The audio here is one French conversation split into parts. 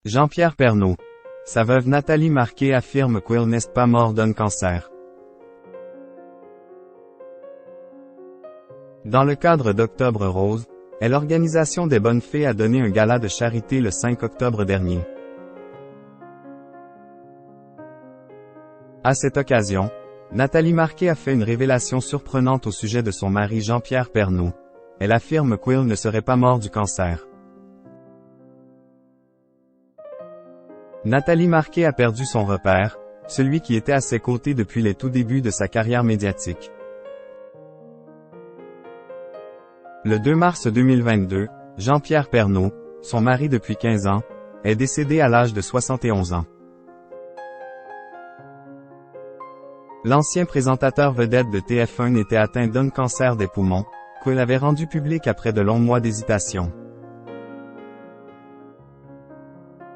Jean-Pierre Pernaut. Sa veuve Nathalie Marquet affirme qu'il n'est pas mort d'un cancer. Dans le cadre d'Octobre Rose, l'Organisation des Bonnes Fées a donné un gala de charité le 5 octobre dernier. À cette occasion, Nathalie Marquet a fait une révélation surprenante au sujet de son mari Jean-Pierre Pernaut. Elle affirme qu'il ne serait pas mort du cancer. Nathalie Marquet a perdu son repère, celui qui était à ses côtés depuis les tout débuts de sa carrière médiatique. Le 2 mars 2022, Jean-Pierre Pernaut, son mari depuis 15 ans, est décédé à l'âge de 71 ans. L'ancien présentateur vedette de TF1 était atteint d'un cancer des poumons, qu'il avait rendu public après de longs mois d'hésitation.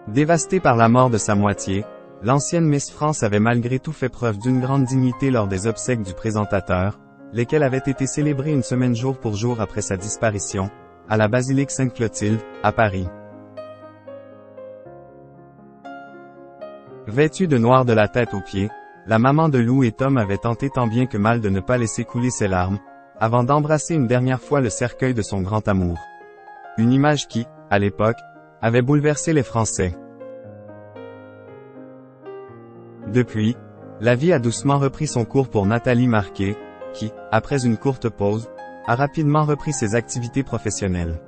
Dévastée par la mort de sa moitié, l'ancienne Miss France avait malgré tout fait preuve d'une grande dignité lors des obsèques du présentateur, lesquelles avaient été célébrées une semaine jour pour jour après sa disparition, à la basilique Sainte-Clotilde, à Paris. Vêtue de noir de la tête aux pieds, la maman de Lou et Tom avait tenté tant bien que mal de ne pas laisser couler ses larmes, avant d'embrasser une dernière fois le cercueil de son grand amour. Une image qui, à l'époque, avait bouleversé les Français. Depuis, la vie a doucement repris son cours pour Nathalie Marquet, qui, après une courte pause, a rapidement repris ses activités professionnelles.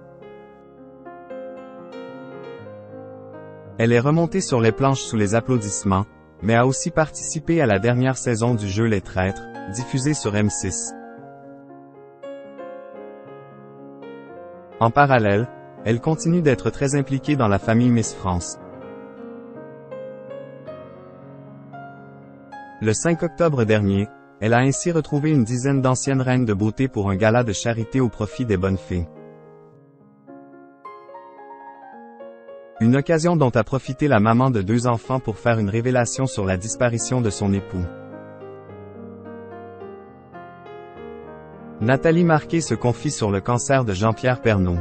Elle est remontée sur les planches sous les applaudissements, mais a aussi participé à la dernière saison du jeu Les Traîtres, diffusée sur M6. En parallèle, elle continue d'être très impliquée dans la famille Miss France. Le 5 octobre dernier, elle a ainsi retrouvé une dizaine d'anciennes reines de beauté pour un gala de charité au profit des bonnes fées. Une occasion dont a profité la maman de 2 enfants pour faire une révélation sur la disparition de son époux. Nathalie Marquet se confie sur le cancer de Jean-Pierre Pernaut.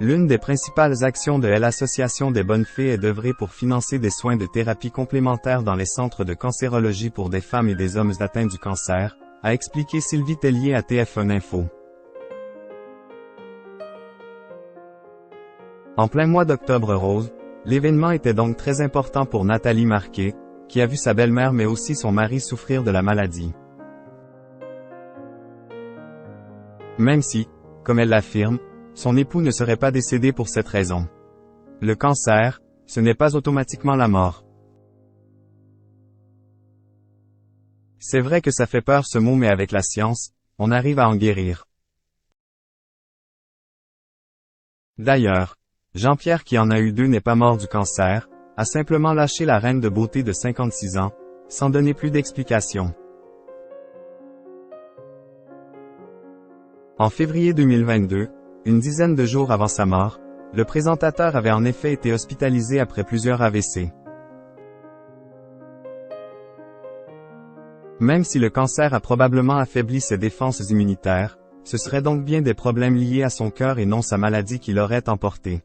L'une des principales actions de l'Association des Bonnes Fées est d'œuvrer pour financer des soins de thérapie complémentaires dans les centres de cancérologie pour des femmes et des hommes atteints du cancer, a expliqué Sylvie Tellier à TF1 Info. En plein mois d'Octobre Rose, l'événement était donc très important pour Nathalie Marquet, qui a vu sa belle-mère mais aussi son mari souffrir de la maladie. Même si, comme elle l'affirme, son époux ne serait pas décédé pour cette raison. Le cancer, ce n'est pas automatiquement la mort. C'est vrai que ça fait peur ce mot mais avec la science, on arrive à en guérir. D'ailleurs, Jean-Pierre qui en a eu 2 n'est pas mort du cancer, a simplement lâché la reine de beauté de 56 ans, sans donner plus d'explications. En février 2022, une dizaine de jours avant sa mort, le présentateur avait en effet été hospitalisé après plusieurs AVC. Même si le cancer a probablement affaibli ses défenses immunitaires, ce serait donc bien des problèmes liés à son cœur et non sa maladie qui l'aurait emporté.